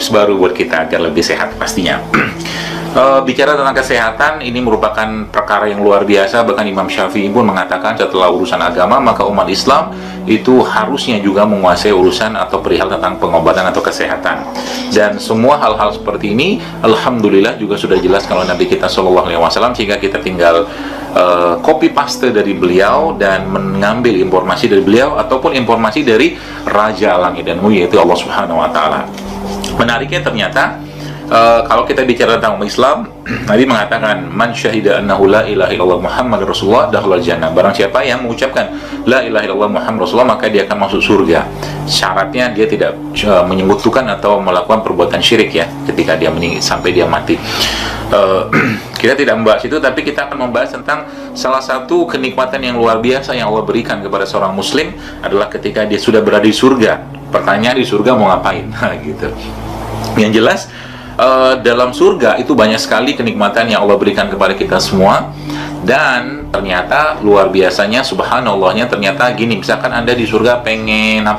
tips baru buat kita agar lebih sehat pastinya. Bicara tentang kesehatan, ini merupakan perkara yang luar biasa. Bahkan Imam Syafi'i pun mengatakan setelah urusan agama, maka umat Islam itu harusnya juga menguasai urusan atau perihal tentang pengobatan atau kesehatan. Dan semua hal-hal seperti ini, alhamdulillah juga sudah jelas kalau Nabi kita SAW, sehingga kita tinggal copy paste dari beliau dan mengambil informasi dari beliau ataupun informasi dari Raja Langit dan Bumi, yaitu Allah Subhanahu Wa Taala. Menariknya ternyata kalau kita bicara tentang umat Islam, Nabi mengatakan, man syahida annahu la ilaha illallah Muhammad Rasulullah dakhala jannah. Barang siapa yang mengucapkan la ilaha illallah Muhammad Rasulullah, maka dia akan masuk surga. Syaratnya dia tidak menyekutukan atau melakukan perbuatan syirik ya, ketika dia sampai dia mati. Kita tidak membahas itu, tapi kita akan membahas tentang salah satu kenikmatan yang luar biasa yang Allah berikan kepada seorang muslim adalah ketika dia sudah berada di surga. Pertanyaan, di surga mau ngapain? Gitu. Yang jelas, dalam surga itu banyak sekali kenikmatan yang Allah berikan kepada kita semua. Dan ternyata luar biasanya, subhanallahnya, ternyata gini, misalkan Anda di surga pengen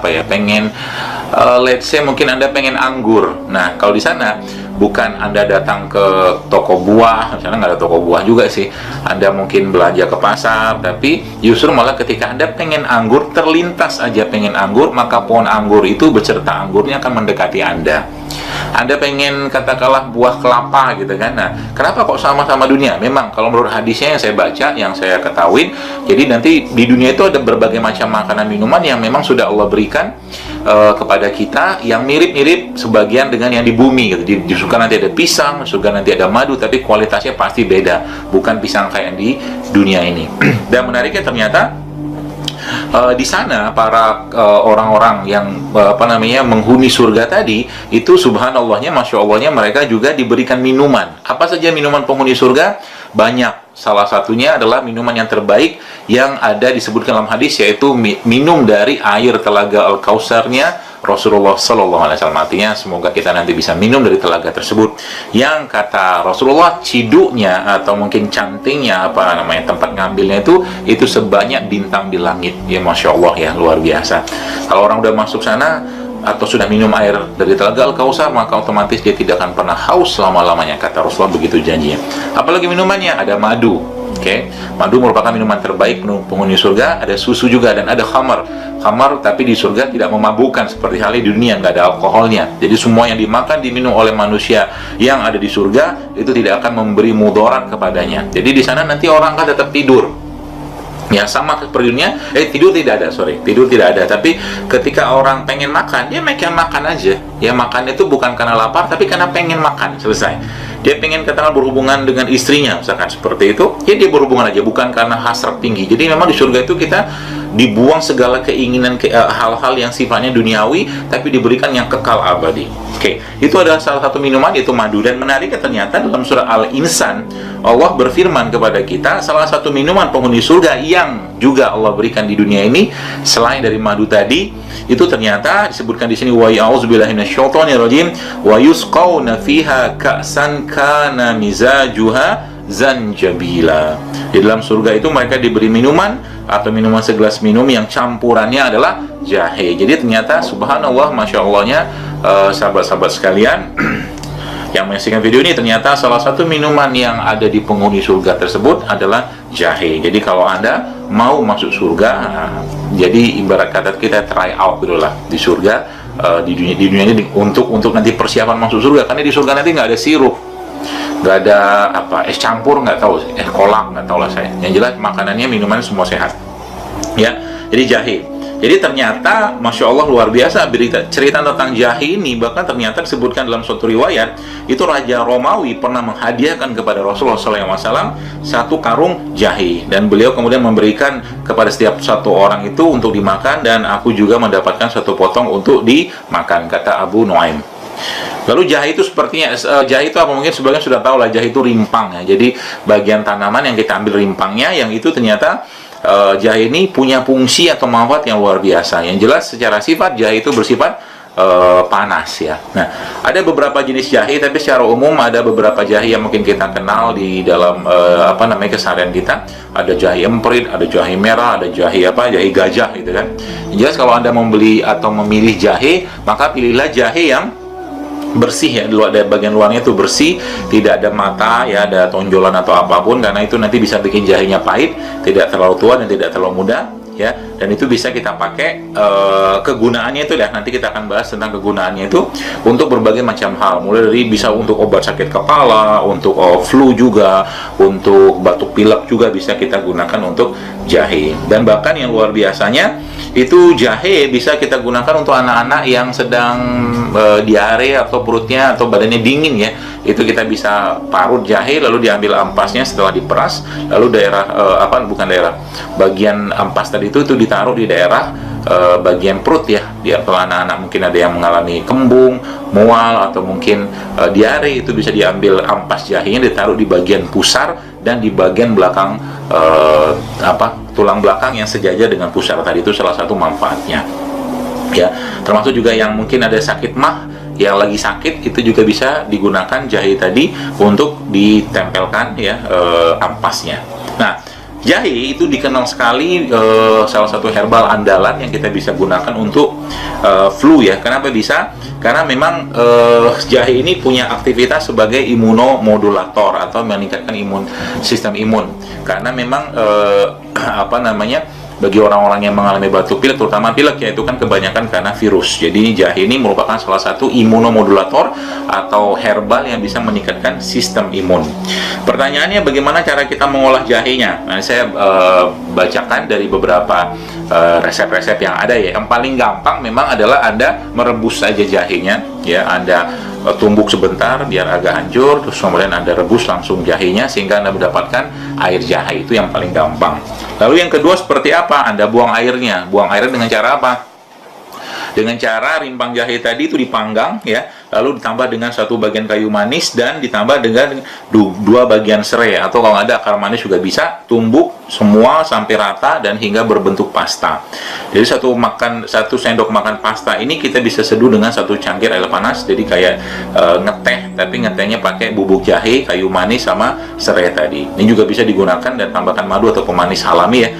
let's say mungkin Anda pengen anggur. Nah, kalau di sana bukan Anda datang ke toko buah, misalnya nggak ada toko buah juga sih, Anda mungkin belanja ke pasar, tapi justru malah ketika Anda pengen anggur, terlintas aja pengen anggur, maka pohon anggur itu beserta anggurnya akan mendekati Anda. Anda pengen katakanlah buah kelapa gitu kan. Nah, kenapa kok sama-sama dunia? Memang kalau menurut hadisnya yang saya baca, yang saya ketahui, jadi nanti di dunia itu ada berbagai macam makanan minuman yang memang sudah Allah berikan kepada kita, yang mirip-mirip sebagian dengan yang di bumi gitu. Di surga nanti ada pisang, surga nanti ada madu, tapi kualitasnya pasti beda, bukan pisang kayak di dunia ini. Dan menariknya ternyata di sana para orang-orang yang menghuni surga tadi itu, subhanallahnya, masya Allahnya, mereka juga diberikan minuman. Apa saja minuman penghuni surga? Banyak. Salah satunya adalah minuman yang terbaik yang ada disebutkan dalam hadis, yaitu minum dari air telaga Al-Kautsarnya Rasulullah SAW. Artinya semoga kita nanti bisa minum dari telaga tersebut, yang kata Rasulullah ciduknya atau mungkin cantingnya tempat ngambilnya itu sebanyak bintang di langit. Ya masya Allah ya, luar biasa. Kalau orang udah masuk sana atau sudah minum air dari telaga Al-Kautsar, maka otomatis dia tidak akan pernah haus selama-lamanya, kata Rasulullah, begitu janjinya. Apalagi minumannya, ada madu. Madu merupakan minuman terbaik penghuni surga. Ada susu juga, dan ada khamar, tapi di surga tidak memabukkan seperti halnya di dunia, nggak ada alkoholnya. Jadi semua yang dimakan, diminum oleh manusia yang ada di surga itu tidak akan memberi mudarat kepadanya. Jadi di sana nanti orang akan tetap tidur. Ya sama seperti dunia, tidur tidak ada. Tapi ketika orang pengen makan, dia makan aja. Ya makan itu bukan karena lapar, tapi karena pengen makan, selesai. Dia pengen katakan berhubungan dengan istrinya, misalkan seperti itu, ya dia berhubungan aja, bukan karena hasrat tinggi. Jadi memang di surga itu kita dibuang segala keinginan, hal-hal yang sifatnya duniawi, tapi diberikan yang kekal abadi. Itu adalah salah satu minuman, yaitu madu. Dan menariknya ternyata dalam surah Al-Insan, Allah berfirman kepada kita, salah satu minuman penghuni surga yang juga Allah berikan di dunia ini selain dari madu tadi, itu ternyata disebutkan di sini, wa ya'udzubillahi minasyaitonirrajim, wa yusqauna fiha ka'san kana mizajuha zanjabila. Di dalam surga itu mereka diberi minuman atau minuman segelas minum yang campurannya adalah jahe. Jadi ternyata subhanallah, masya Allahnya, sahabat-sahabat sekalian yang menyaksikan video ini, ternyata salah satu minuman yang ada di penghuni surga tersebut adalah jahe. Jadi kalau Anda mau masuk surga, jadi ibarat kata kita try out dulu lah di surga, di dunia ini untuk nanti persiapan masuk surga. Karena di surga nanti nggak ada sirup, nggak ada es campur, nggak tahu, kolak, nggak tahu lah saya. Yang jelas makanannya, minumannya semua sehat. Ya, jadi jahe. Jadi ternyata masya Allah luar biasa cerita tentang jahe ini. Bahkan ternyata disebutkan dalam suatu riwayat, itu Raja Romawi pernah menghadiahkan kepada Rasulullah SAW satu karung jahe, dan beliau kemudian memberikan kepada setiap satu orang itu untuk dimakan, dan aku juga mendapatkan satu potong untuk dimakan, kata Abu Nuaim. Lalu jahe itu sepertinya, jahe itu apa, mungkin sebagian sudah tahu lah, jahe itu rimpang ya. Jadi bagian tanaman yang kita ambil rimpangnya, yang itu ternyata jahe ini punya fungsi atau manfaat yang luar biasa. Yang jelas secara sifat, jahe itu bersifat panas ya. Nah, ada beberapa jenis jahe, tapi secara umum ada beberapa jahe yang mungkin kita kenal di dalam keseharian kita. Ada jahe emprit, ada jahe merah, ada jahe gajah gitu kan. Yang jelas kalau Anda membeli atau memilih jahe, maka pilihlah jahe yang bersih ya, dari bagian luarnya itu bersih, tidak ada mata ya, ada tonjolan atau apapun, karena itu nanti bisa bikin jahenya pahit, tidak terlalu tua dan tidak terlalu muda ya. Dan itu bisa kita pakai, kegunaannya itu ya, nanti kita akan bahas tentang kegunaannya itu untuk berbagai macam hal, mulai dari bisa untuk obat sakit kepala, untuk flu juga, untuk batuk pilek juga bisa kita gunakan untuk jahe. Dan bahkan yang luar biasanya itu jahe bisa kita gunakan untuk anak-anak yang sedang diare atau perutnya atau badannya dingin ya. Itu kita bisa parut jahe lalu diambil ampasnya setelah diperas, lalu bagian ampas tadi itu ditaruh di daerah bagian perut ya. Kalau anak-anak mungkin ada yang mengalami kembung, mual atau mungkin diare, itu bisa diambil ampas jahenya ditaruh di bagian pusar dan di bagian belakang tulang belakang yang sejajar dengan pusar tadi. Itu salah satu manfaatnya ya. Termasuk juga yang mungkin ada sakit mah, yang lagi sakit, itu juga bisa digunakan jahe tadi untuk ditempelkan ya ampasnya. Nah, jahe itu dikenal sekali salah satu herbal andalan yang kita bisa gunakan untuk flu ya. Kenapa bisa? Karena memang jahe ini punya aktivitas sebagai imunomodulator atau meningkatkan sistem imun. Karena memang bagi orang-orang yang mengalami batuk pilek, terutama pilek ya, itu kan kebanyakan karena virus. Jadi jahe ini merupakan salah satu imunomodulator atau herbal yang bisa meningkatkan sistem imun. Pertanyaannya, bagaimana cara kita mengolah jahenya? Nah, saya bacakan dari beberapa resep-resep yang ada ya. Yang paling gampang memang adalah Anda merebus saja jahenya ya. Anda tumbuk sebentar biar agak hancur, terus kemudian Anda rebus langsung jahenya sehingga Anda mendapatkan air jahe. Itu yang paling gampang. Lalu yang kedua seperti apa? Anda buang airnya. Buang airnya dengan cara apa? Dengan cara rimpang jahe tadi itu dipanggang ya, lalu ditambah dengan satu bagian kayu manis dan ditambah dengan dua bagian serai, atau kalau nggak ada akar manis juga bisa, tumbuk semua sampai rata dan hingga berbentuk pasta. Jadi satu sendok makan pasta ini kita bisa seduh dengan satu cangkir air panas. Jadi kayak ngeteh, tapi ngetehnya pakai bubuk jahe, kayu manis sama serai tadi. Ini juga bisa digunakan dan tambahkan madu atau pemanis alami ya.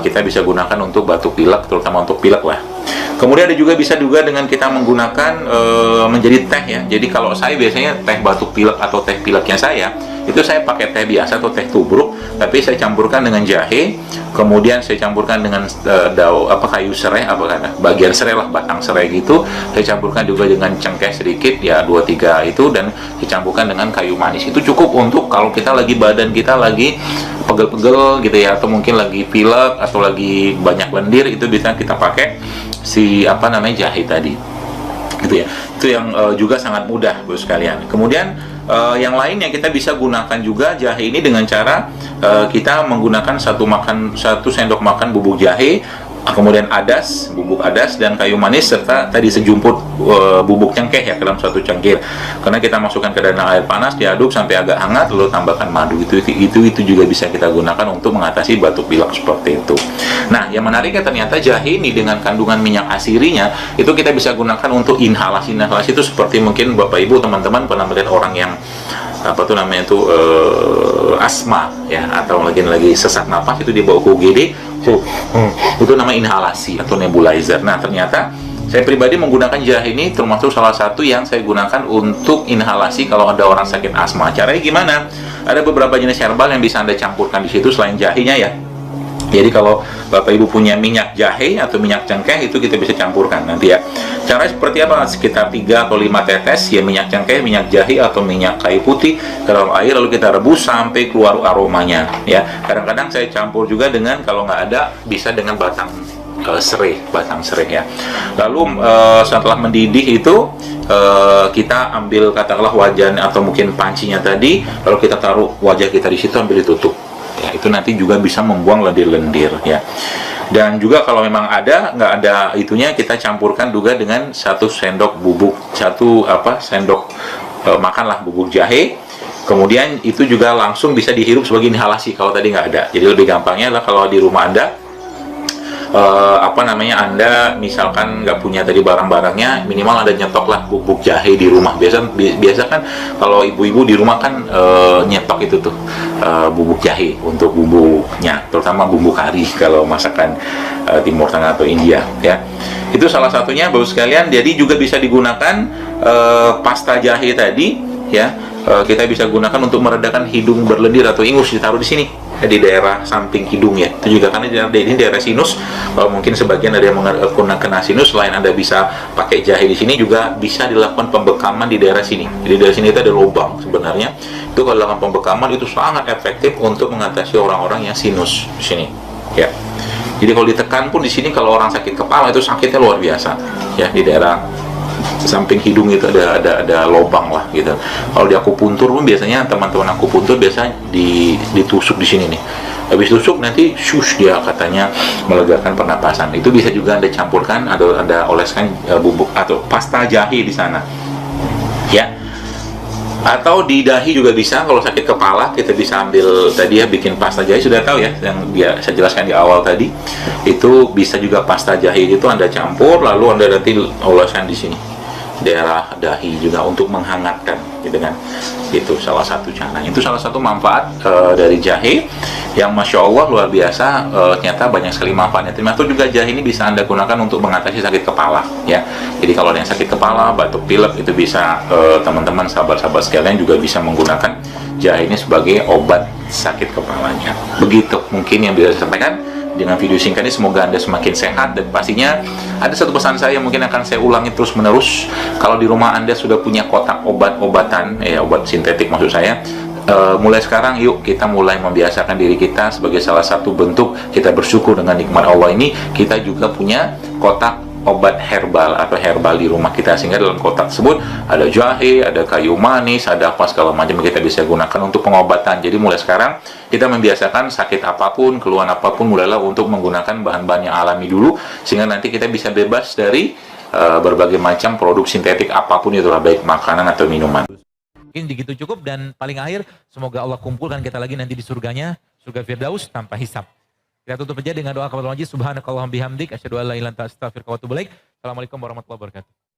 Kita bisa gunakan untuk batuk pilek, terutama untuk pilek lah. Kemudian ada juga bisa dengan kita menggunakan menjadi teh ya. Jadi kalau saya biasanya teh batuk pilek atau teh pileknya saya, itu saya pakai teh biasa atau teh tubruk, tapi saya campurkan dengan jahe, kemudian saya campurkan dengan kayu serai, bagian serai lah, batang serai gitu. Saya campurkan juga dengan cengkeh sedikit ya, 2-3 itu, dan dicampurkan dengan kayu manis. Itu cukup untuk kalau kita lagi badan kita lagi pegel-pegel gitu ya, atau mungkin lagi pilek atau lagi banyak lendir, itu bisa kita pakai jahe tadi gitu ya. Itu yang juga sangat mudah Bos sekalian. Kemudian yang lain yang kita bisa gunakan juga jahe ini dengan cara kita menggunakan satu sendok makan bubuk jahe, kemudian bubuk adas dan kayu manis, serta tadi sejumput bubuk cengkeh ya ke dalam satu cangkir. Karena kita masukkan ke dalam air panas, diaduk sampai agak hangat, lalu tambahkan madu. Itu juga bisa kita gunakan untuk mengatasi batuk pilek seperti itu. Nah, yang menariknya ternyata jahe ini dengan kandungan minyak asirinya itu kita bisa gunakan untuk inhalasi. Inhalasi itu seperti mungkin Bapak Ibu teman-teman pernah melihat orang yang asma ya, atau lagi sesak napas, itu dibawa ke UGD, itu namanya inhalasi atau nebulizer. Nah, ternyata saya pribadi menggunakan jahe ini termasuk salah satu yang saya gunakan untuk inhalasi kalau ada orang sakit asma. Caranya gimana? Ada beberapa jenis herbal yang bisa Anda campurkan di situ selain jahenya ya. Jadi kalau Bapak Ibu punya minyak jahe atau minyak cengkeh, itu kita bisa campurkan nanti ya. Caranya seperti apa? Sekitar 3 atau 5 tetes ya minyak cengkeh, minyak jahe atau minyak kayu putih ke dalam air, lalu kita rebus sampai keluar aromanya ya. Kadang-kadang saya campur juga dengan, kalau nggak ada, bisa dengan batang serai ya. Lalu setelah mendidih itu kita ambil katakanlah wajan atau mungkin pancinya tadi, lalu kita taruh wajah kita di situ, ambil ditutup. Ya, itu nanti juga bisa membuang lendir-lendir ya. Dan juga kalau memang nggak ada itunya, kita campurkan juga dengan satu sendok makan lah bubuk jahe. Kemudian itu juga langsung bisa dihirup sebagai inhalasi kalau tadi nggak ada. Jadi lebih gampangnya lah kalau di rumah Anda Anda misalkan nggak punya tadi barang-barangnya, minimal Anda nyetoklah bubuk jahe di rumah. Biasa kan kalau ibu-ibu di rumah kan nyetok itu tuh bubuk jahe untuk bumbunya, terutama bumbu kari kalau masakan Timur Tengah atau India ya. Itu salah satunya Bapak sekalian. Jadi juga bisa digunakan pasta jahe tadi ya. Kita bisa gunakan untuk meredakan hidung berlendir atau ingus, ditaruh di sini di daerah samping hidung ya. Itu juga karena ini daerah sinus. Mungkin sebagian ada yang kena sinus, selain Anda bisa pakai jahe di sini, juga bisa dilakukan pembekaman di daerah sini. Jadi dari sini itu ada lubang sebenarnya. Itu kalau dilakukan pembekaman itu sangat efektif untuk mengatasi orang-orang yang sinus di sini ya. Jadi kalau ditekan pun di sini, kalau orang sakit kepala itu sakitnya luar biasa ya, di daerah samping hidung itu ada lubang lah gitu. Kalau di akupuntur pun biasanya teman-teman akupuntur biasanya ditusuk di sini nih. Habis tusuk nanti shush, dia katanya melegakan pernapasan. Itu bisa juga Anda campurkan, ada oleskan bubuk atau pasta jahe di sana ya. Atau di dahi juga bisa. Kalau sakit kepala kita bisa ambil tadi ya, bikin pasta jahe, sudah tahu ya yang saya jelaskan di awal tadi. Itu bisa juga pasta jahe itu Anda campur, lalu Anda nanti oleskan di sini daerah dahi juga untuk menghangatkan gitu kan. Itu salah satu cara. Itu salah satu manfaat dari jahe yang Masya Allah luar biasa. Ternyata banyak sekali manfaatnya. Termasuk juga jahe ini bisa Anda gunakan untuk mengatasi sakit kepala ya. Jadi kalau ada yang sakit kepala, batuk pilek, itu bisa teman-teman sahabat-sahabat sekalian juga bisa menggunakan jahe ini sebagai obat sakit kepalanya. Begitu mungkin yang bisa saya sampaikan dengan video singkat ini. Semoga Anda semakin sehat, dan pastinya ada satu pesan saya yang mungkin akan saya ulangi terus menerus. Kalau di rumah Anda sudah punya kotak obat-obatan, obat sintetik maksud saya, mulai sekarang yuk kita mulai membiasakan diri kita sebagai salah satu bentuk kita bersyukur dengan nikmat Allah ini. Kita juga punya kotak obat herbal atau herbal di rumah kita, sehingga dalam kotak tersebut ada jahe, ada kayu manis, ada apa segala macam kita bisa gunakan untuk pengobatan. Jadi mulai sekarang kita membiasakan sakit apapun, keluhan apapun, mulailah untuk menggunakan bahan-bahan yang alami dulu, sehingga nanti kita bisa bebas dari berbagai macam produk sintetik apapun itulah, baik makanan atau minuman. Mungkin begitu cukup, dan paling akhir semoga Allah kumpulkan kita lagi nanti di surganya, surga Firdaus tanpa hisab. Kita tutup aja dengan doa kepada Allah. Subhanakallahumma bihamdik, asyhadu an la ilaha illa anta, astaghfiruka wa atubu ilaik. Assalamualaikum warahmatullahi wabarakatuh.